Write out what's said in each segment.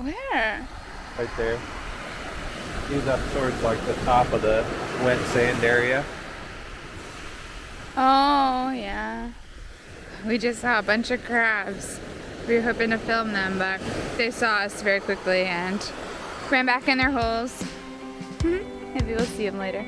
Where? Right there. He's up towards like the top of the wet sand area. Oh, yeah. We just saw a bunch of crabs. We were hoping to film them, but they saw us very quickly and ran back in their holes. Maybe we'll see them later.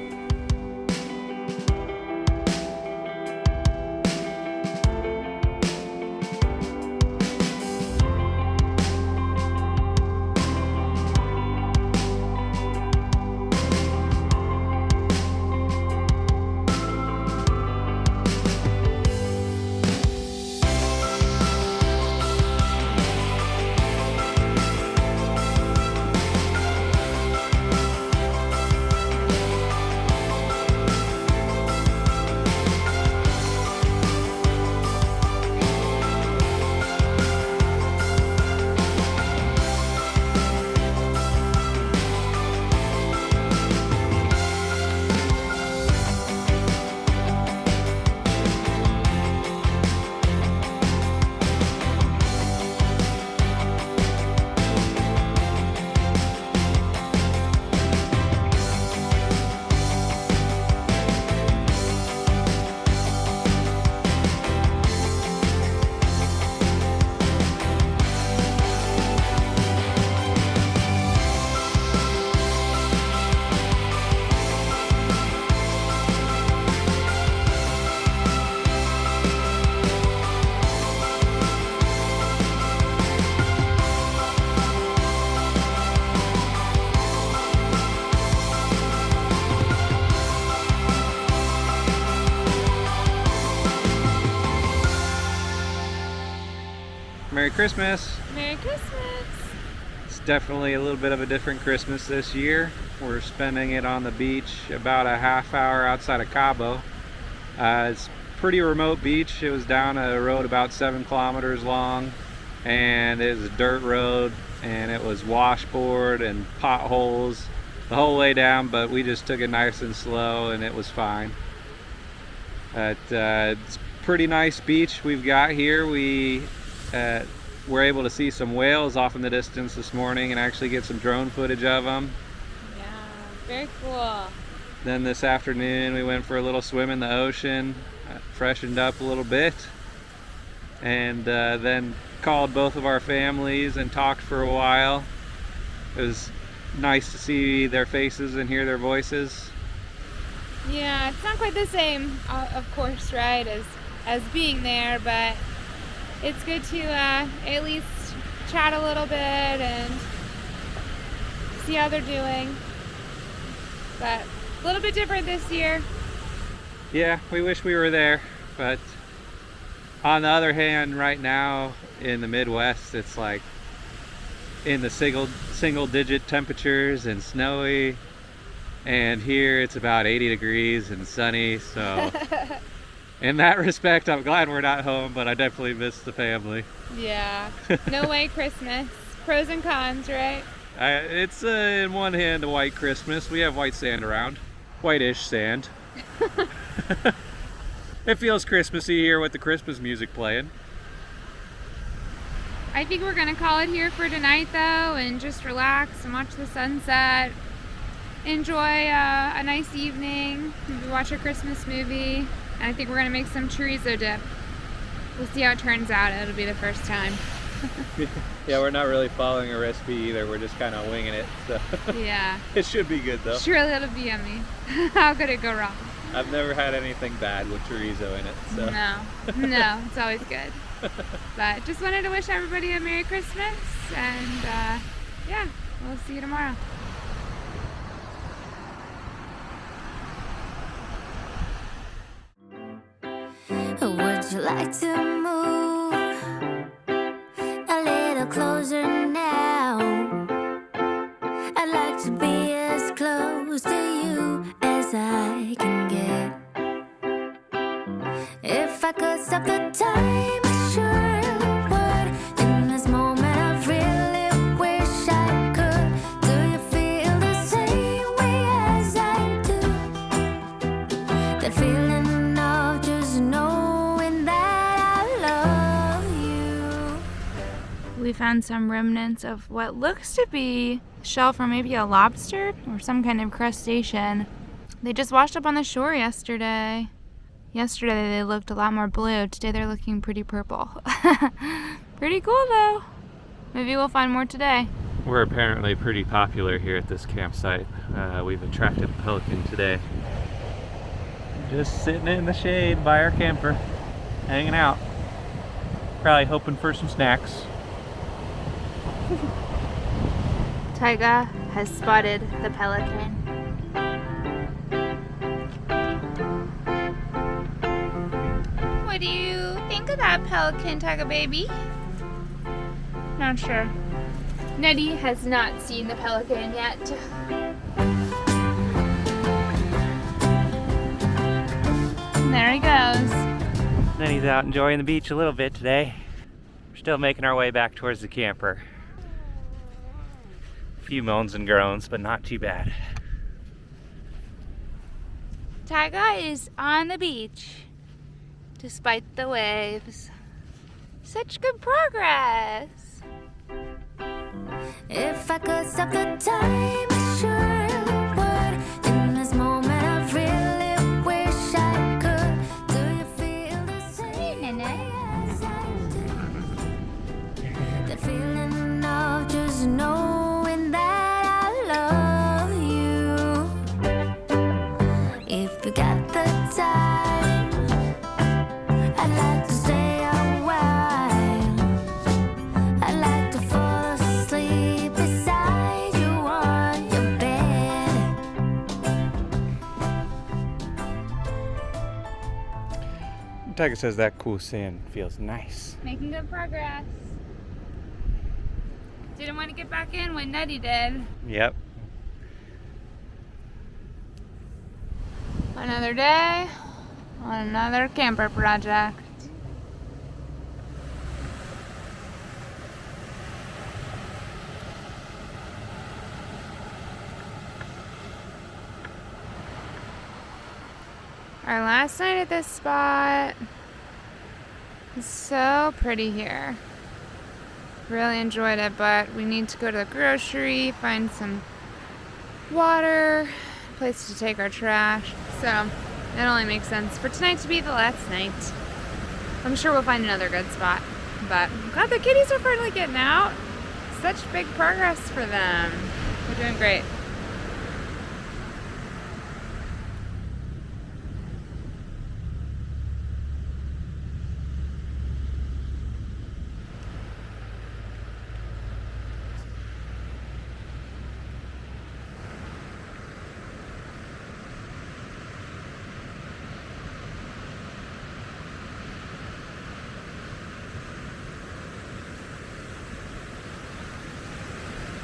Merry Christmas! Merry Christmas! It's definitely a little bit of a different Christmas this year. We're spending it on the beach about a half hour outside of Cabo. It's a pretty remote beach. It was down a road about 7 kilometers long, and it was a dirt road, and it was washboard and potholes the whole way down, but we just took it nice and slow and it was fine. It's a pretty nice beach we've got here. We were able to see some whales off in the distance this morning and actually get some drone footage of them. Yeah, very cool. Then this afternoon we went for a little swim in the ocean, freshened up a little bit, and then called both of our families and talked for a while. It was nice to see their faces and hear their voices. Yeah, it's not quite the same, of course, right, as being there, but it's good to at least chat a little bit and see how they're doing. But a little bit different this year. Yeah, we wish we were there, but on the other hand, right now in the Midwest, it's like in the single digit temperatures and snowy, and here it's about 80 degrees and sunny, so in that respect I'm glad we're not home, but I definitely miss the family. Yeah, no white Christmas. Pros and cons, right? It's in one hand a white Christmas. We have white sand around, whitish sand. It feels Christmassy here with the Christmas music playing. I think we're gonna call it here for tonight though, and just relax and watch the sunset. Enjoy a nice evening, maybe watch a Christmas movie, and I think we're gonna make some chorizo dip. We'll see how it turns out. It'll be the first time. Yeah, we're not really following a recipe either. We're just kind of winging it. So. Yeah. It should be good though. Surely it'll be yummy. How could it go wrong? I've never had anything bad with chorizo in it. So. No, it's always good. But just wanted to wish everybody a Merry Christmas, and yeah, we'll see you tomorrow. Would you like to move a little closer now? I'd like to be as close to you as I can get. If I could stop the time, I sure would. In this moment, I really wish I could. Do you feel the same way as I do? That feeling of just knowing that I love found some remnants of what looks to be shell from maybe a lobster or some kind of crustacean. They just washed up on the shore yesterday. Yesterday they looked a lot more blue. Today they're looking pretty purple. Pretty cool though. Maybe we'll find more today. We're apparently pretty popular here at this campsite. We've attracted a pelican today. Just sitting in the shade by our camper, hanging out. Probably hoping for some snacks. Tyga has spotted the pelican. What do you think of that pelican, Tyga baby? Not sure. Nettie has not seen the pelican yet. And there he goes. Nettie's out enjoying the beach a little bit today. We're still making our way back towards the camper. A few moans and groans, but not too bad. Tyga is on the beach, despite the waves. Such good progress. If I could stop the time, I sure would. In this moment, I really wish I could. Do you feel the same as I do? That feeling of just knowing that I love you. If you got the time, I'd like to stay a while. I'd like to fall asleep beside you on your bed. Tyga says that cool sand feels nice. Making good progress. Didn't want to get back in when Nettie did. Yep. Another day on another camper project. Our last night at this spot is so pretty here. Really enjoyed it, but we need to go to the grocery, find some water, place to take our trash. So it only makes sense for tonight to be the last night. I'm sure we'll find another good spot. But I'm glad the kitties are finally getting out. Such big progress for them. They're doing great.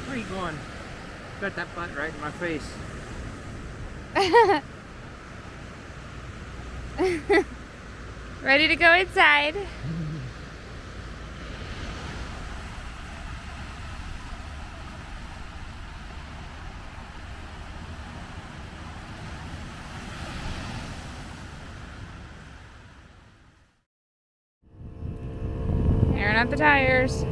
Where are you going? Got that butt right in my face. Ready to go inside? Airing out the tires.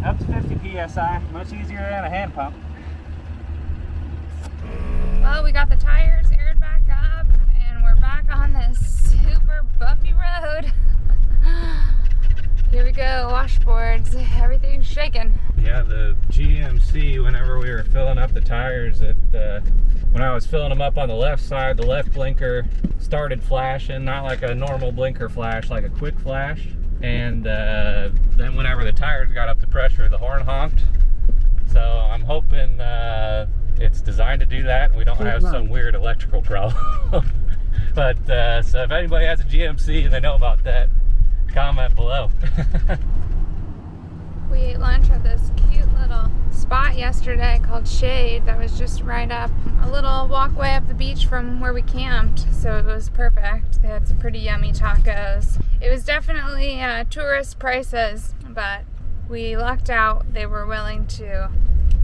Up to 50 psi, much easier than a hand pump. Well, we got the tires aired back up and we're back on this super bumpy road. Here we go, washboards, everything's shaking. Yeah, the GMC, whenever we were filling up the tires, when I was filling them up on the left side, the left blinker started flashing, not like a normal blinker flash, like a quick flash. And then whenever the tires got up to pressure, the horn honked. So I'm hoping it's designed to do that and we don't have some weird electrical problem. But so if anybody has a GMC and they know about that, comment below. We ate lunch at this cute little spot yesterday called Shade that was just right up a little walkway up the beach from where we camped, so it was perfect. They had some pretty yummy tacos. It was definitely tourist prices, but we lucked out. They were willing to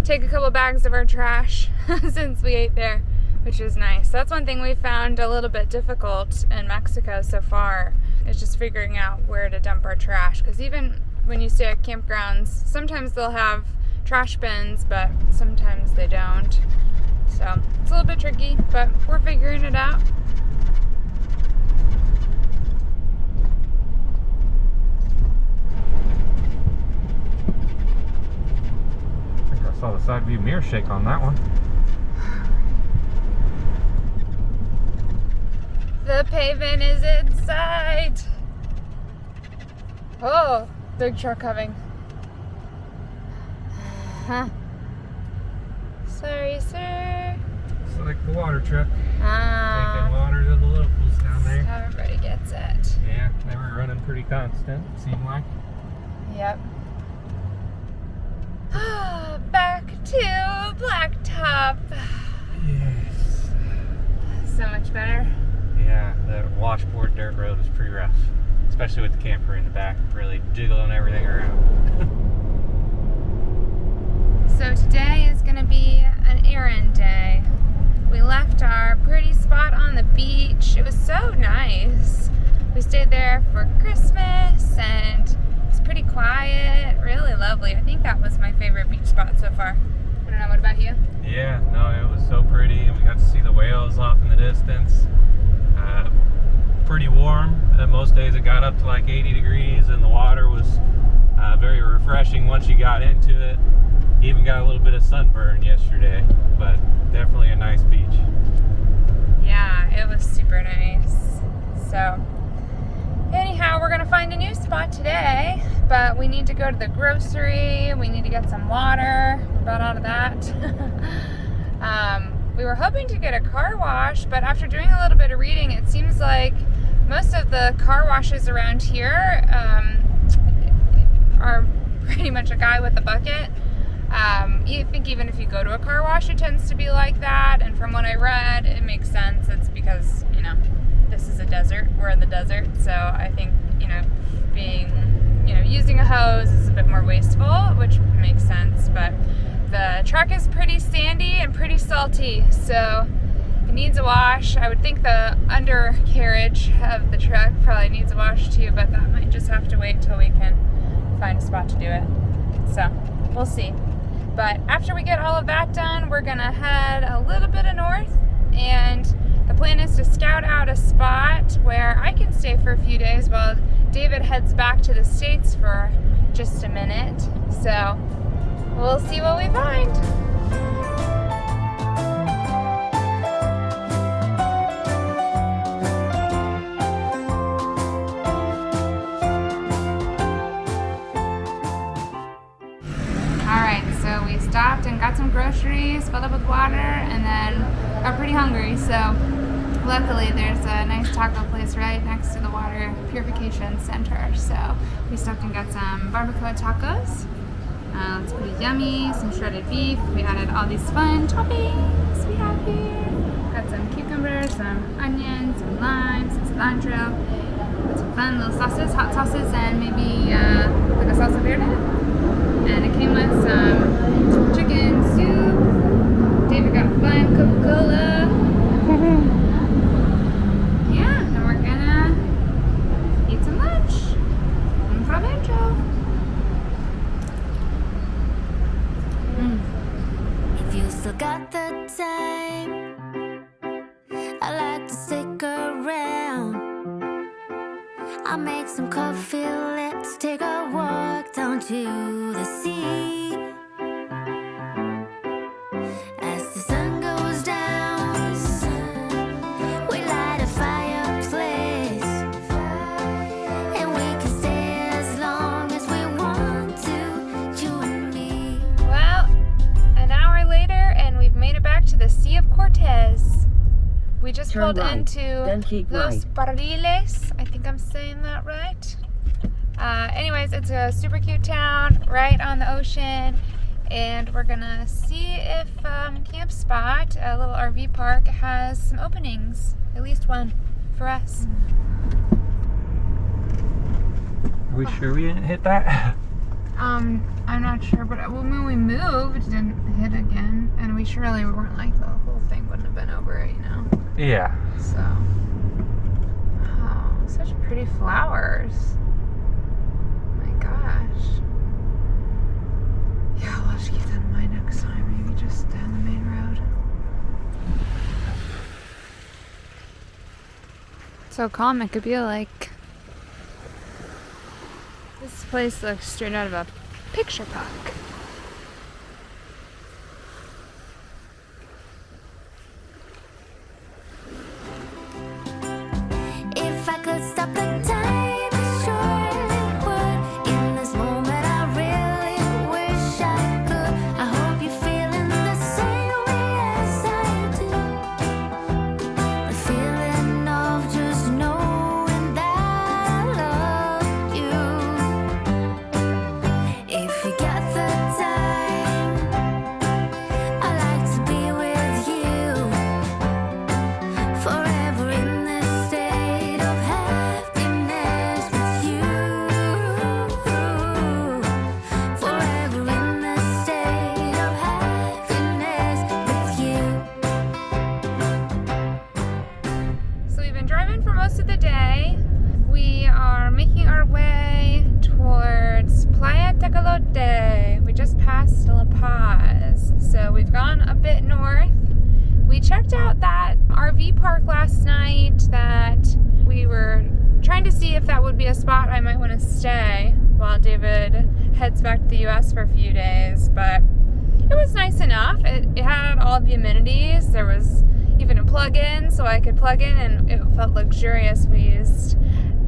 take a couple bags of our trash since we ate there. which is nice. That's one thing we found a little bit difficult in Mexico so far, is just figuring out where to dump our trash. Because even when you stay at campgrounds, sometimes they'll have trash bins, but sometimes they don't. So it's a little bit tricky, but we're figuring it out. I think I saw the side view mirror shake on that one. The pavement is in sight. Oh, big truck coming. Sorry, sir. It's like the water truck. Ah. Taking water to the locals down there. How everybody gets it. Yeah, they were running pretty constant, it seemed like. Yep. Back to Blacktop. Yes. So much better. Yeah, the washboard dirt road was pretty rough. Especially with the camper in the back, really jiggling everything around. So today is going to be an errand day. We left our pretty spot on the beach. It was so nice. We stayed there for Christmas and it was pretty quiet, really lovely. I think that was my favorite beach spot so far. I don't know, what about you? Yeah, no, it was so pretty, and we got to see the whales off in the distance. Pretty warm. Most days it got up to like 80 degrees, and the water was very refreshing once you got into it. Even got a little bit of sunburn yesterday, but definitely a nice beach. Yeah, it was super nice. So anyhow, we're gonna find a new spot today, but we need to go to the grocery. We need to get some water. We're about out of that. We were hoping to get a car wash, but after doing a little bit of reading, it seems like most of the car washes around here are pretty much a guy with a bucket. I think even if you go to a car wash, it tends to be like that. And from what I read, it makes sense. It's because, you know, this is a desert. We're in the desert. So I think, using a hose is a bit more wasteful, which makes sense. But the truck is pretty sandy and pretty salty. So it needs a wash. I would think the undercarriage of the truck probably needs a wash too, but that might just have to wait till we can find a spot to do it. So we'll see. But after we get all of that done, we're gonna head a little bit of north, and the plan is to scout out a spot where I can stay for a few days while David heads back to the States for just a minute. So we'll see what we find. So we stopped and got some groceries, filled up with water, and then got pretty hungry. So luckily there's a nice taco place right next to the water purification center. So we stopped and got some barbacoa tacos. It's pretty yummy, some shredded beef. We added all these fun toppings we have here. Got some cucumbers, some onions, some lime, some cilantro, some fun little sauces, hot sauces, and maybe like a salsa verde. And it came with some chicken soup. David got a fun Coca-Cola. Yeah, and we're gonna eat some lunch. Un provecho. If you still got the time, I like to stick around. I'll make some coffee, let's take a walk down to the sea. As the sun goes down, we light a fireplace, and we can stay as long as we want to, you and me. Well, an hour later, and we've made it back to the Sea of Cortez. We just pulled into Los Barriles. I think I'm saying that right. Anyways, it's a super cute town right on the ocean, and we're gonna see if Camp Spot, a little RV park, has some openings. At least one for us. Are we sure we didn't hit that? I'm not sure, but when we moved, it didn't hit again, and we surely weren't like the whole thing wouldn't have been over it, you know? Yeah. So, oh, such pretty flowers. My gosh. Yeah, I'll have to keep that in mind next time. Maybe just down the main road. So calm it could be like. This place looks straight out of a picture book. If I could stop the time, I surely would. In this moment, I really wish I could. I hope you're feeling the same way as I do. The feeling of just knowing that I love you. If you got the time, I like to be with you forever in this state of happiness with you. Forever in this state of happiness with you. So we've been driving for most of the day. We are making our way towards Playa Tecolote. We just passed La Paz, so we've gone a bit north. We checked out that RV park last night that we were trying to see if that would be a spot I might want to stay while David heads back to the US for a few days, but it was nice enough. It had all the amenities. There was even a plug-in, so I could plug in, and it felt luxurious. We used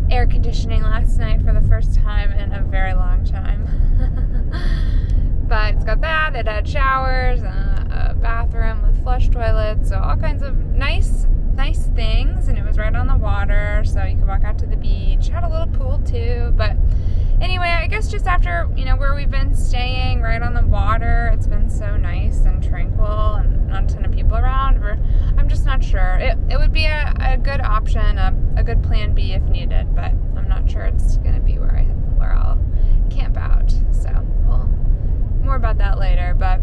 air conditioning last night for the first time in a very long time. But it's got that. It had showers, a bathroom with flush toilets, so all kinds of nice things. And it was right on the water, so you could walk out to the beach. Had a little pool too. But anyway, I guess just after, where we've been staying right on the water, it's been so nice and tranquil and not a ton of people around. I'm just not sure. It would be a good option, a good plan B if needed, but I'm not sure it's going to be where I'll camp out. So more about that later. But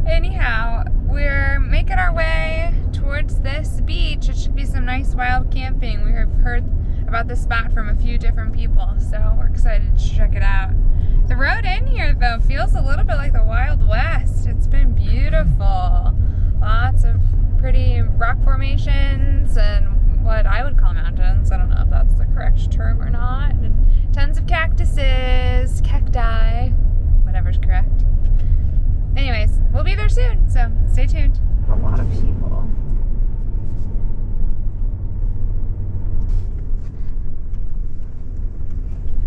anyhow, we're making our way towards this beach. It should be some nice wild camping. We have heard about this spot from a few different people, so we're excited to check it out. The road in here, though, feels a little bit like the Wild West. It's been beautiful. Lots of pretty rock formations and what I would call mountains. I don't know if that's the correct term or not. And tons of cactuses, cacti, whatever's correct. Anyways, we'll be there soon, so stay tuned. A lot of people.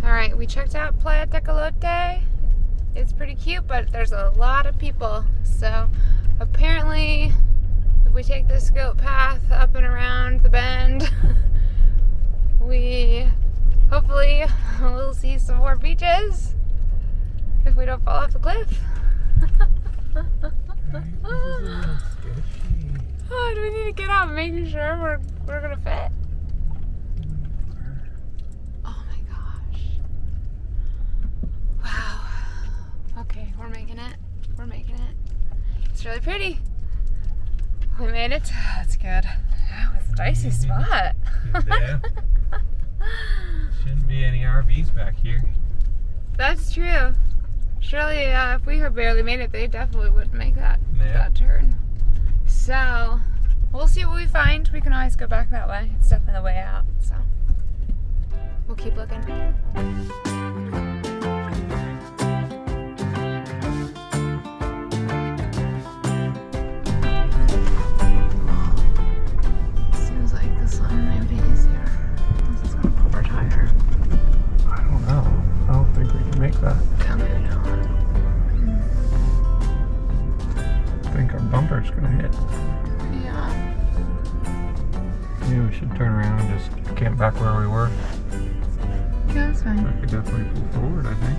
Alright, we checked out Playa Tecolote. It's pretty cute, but there's a lot of people. So apparently, if we take this goat path up and around the bend, we hopefully will see some more beaches if we don't fall off the cliff. Oh, do we need to get out and make sure we're gonna fit? Oh my gosh. Wow. Okay, we're making it. We're making it. It's really pretty. We made it. That's good. That was a dicey spot. Yeah. Shouldn't be any RVs back here. That's true. Surely, if we had barely made it, they definitely wouldn't make that turn. So, we'll see what we find. We can always go back that way. It's definitely the way out. So, we'll keep looking. Seems like this one might be easier. This is gonna pop our tire. I don't know. I don't think we can make that. Yeah, maybe not. I think our bumper's gonna hit. Yeah. Maybe we should turn around and just camp back where we were. Yeah, that's fine. I could definitely pull forward, I think.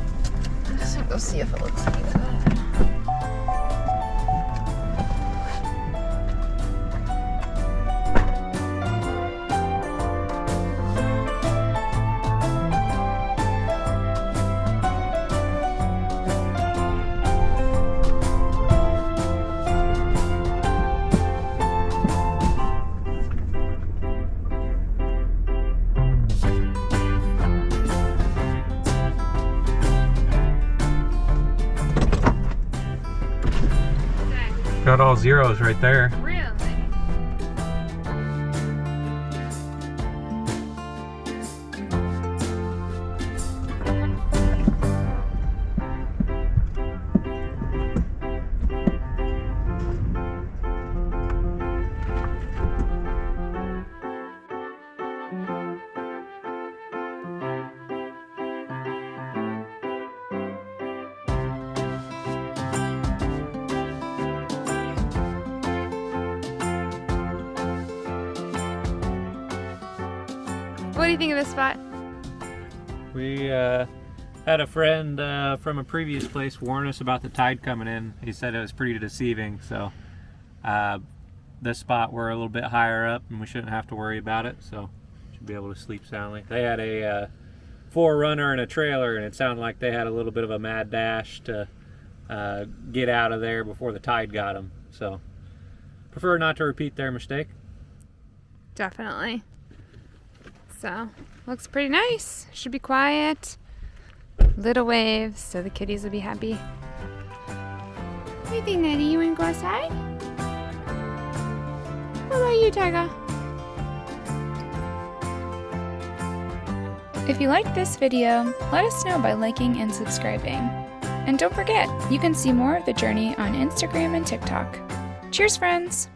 I just want to go see if it looks any good. Got all zeros right there. Really? What do you think of this spot? We had a friend from a previous place warn us about the tide coming in. He said it was pretty deceiving, so this spot we're a little bit higher up and we shouldn't have to worry about it, so should be able to sleep soundly. They had a 4Runner and a trailer, and it sounded like they had a little bit of a mad dash to get out of there before the tide got them, so prefer not to repeat their mistake. Definitely. So, looks pretty nice. Should be quiet. Little waves, so the kitties will be happy. What do you think, Eddie? You want to go outside? What about you, Tiger? If you liked this video, let us know by liking and subscribing. And don't forget, you can see more of the journey on Instagram and TikTok. Cheers, friends!